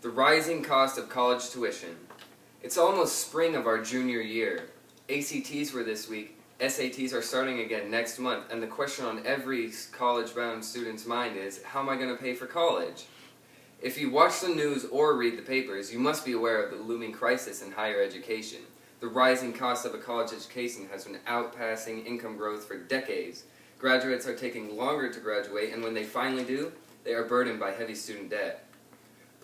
The rising cost of college tuition. It's almost spring of our junior year. ACTs were this week, SATs are starting again next month, and the question on every college-bound student's mind is, how am I going to pay for college? If you watch the news or read the papers, you must be aware of the looming crisis in higher education. The rising cost of a college education has been outpacing income growth for decades. Graduates are taking longer to graduate, and when they finally do, they are burdened by heavy student debt.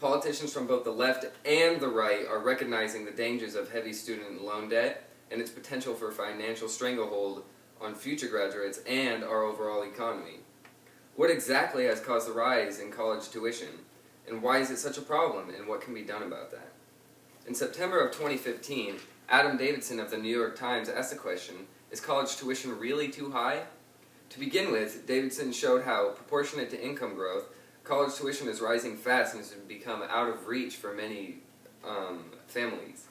Politicians from both the left and the right are recognizing the dangers of heavy student loan debt and its potential for financial stranglehold on future graduates and our overall economy. What exactly has caused the rise in college tuition, and why is it such a problem, and what can be done about that? In September of 2015, Adam Davidson of the New York Times asked the question, is college tuition really too high? To begin with, Davidson showed how, proportionate to income growth, college tuition is rising fast and has become out of reach for many families.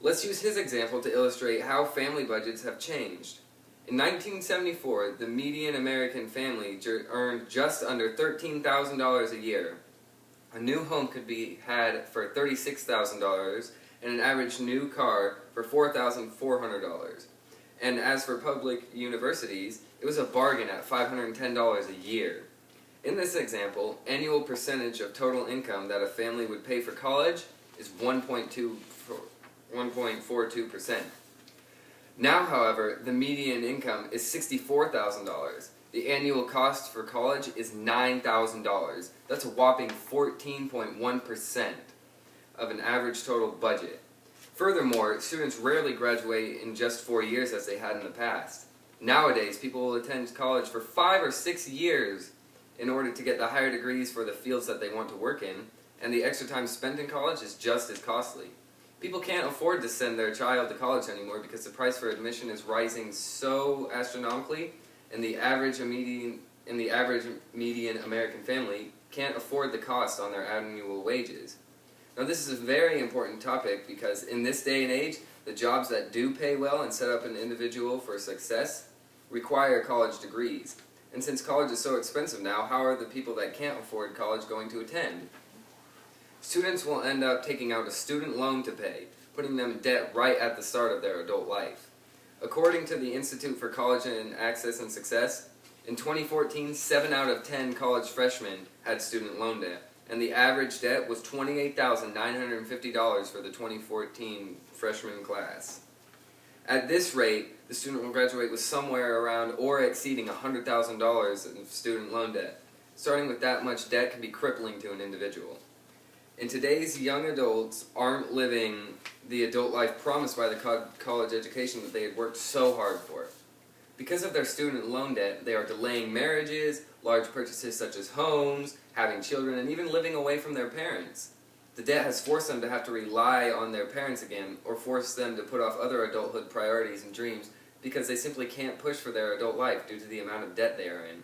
Let's use his example to illustrate how family budgets have changed. In 1974, the median American family earned just under $13,000 a year. A new home could be had for $36,000 and an average new car for $4,400. And as for public universities, it was a bargain at $510 a year. In this example, annual percentage of total income that a family would pay for college is 1.42%. Now, however, the median income is $64,000. The annual cost for college is $9,000. That's a whopping 14.1% of an average total budget. Furthermore, students rarely graduate in just 4 years as they had in the past. Nowadays, people will attend college for 5 or 6 years in order to get the higher degrees for the fields that they want to work in, and the extra time spent in college is just as costly. People can't afford to send their child to college anymore because the price for admission is rising so astronomically, and the average median American family can't afford the cost on their annual wages. Now, this is a very important topic because in this day and age, the jobs that do pay well and set up an individual for success require college degrees. And since college is so expensive now, how are the people that can't afford college going to attend? Students will end up taking out a student loan to pay, putting them in debt right at the start of their adult life. According to the Institute for College and Access and Success, in 2014, 7 out of 10 college freshmen had student loan debt, and the average debt was $28,950 for the 2014 freshman class. At this rate, the student will graduate with somewhere around or exceeding $100,000 in student loan debt. Starting with that much debt can be crippling to an individual. In today's young adults aren't living the adult life promised by the college education that they had worked so hard for. Because of their student loan debt, they are delaying marriages, large purchases such as homes, having children, and even living away from their parents. The debt has forced them to have to rely on their parents again, or forced them to put off other adulthood priorities and dreams because they simply can't push for their adult life due to the amount of debt they are in.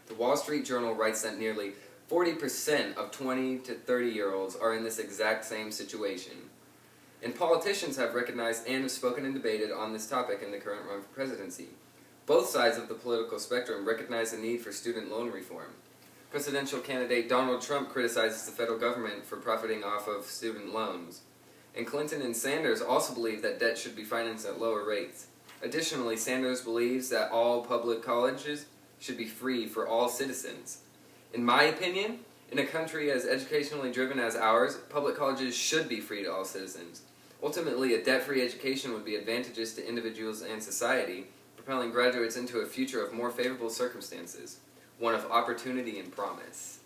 The Wall Street Journal writes that nearly 40% of 20 to 30-year-olds are in this exact same situation. And politicians have recognized and have spoken and debated on this topic in the current run for presidency. Both sides of the political spectrum recognize the need for student loan reform. Presidential candidate Donald Trump criticizes the federal government for profiting off of student loans. And Clinton and Sanders also believe that debt should be financed at lower rates. Additionally, Sanders believes that all public colleges should be free for all citizens. In my opinion, in a country as educationally driven as ours, public colleges should be free to all citizens. Ultimately, a debt-free education would be advantageous to individuals and society, propelling graduates into a future of more favorable circumstances, one of opportunity and promise.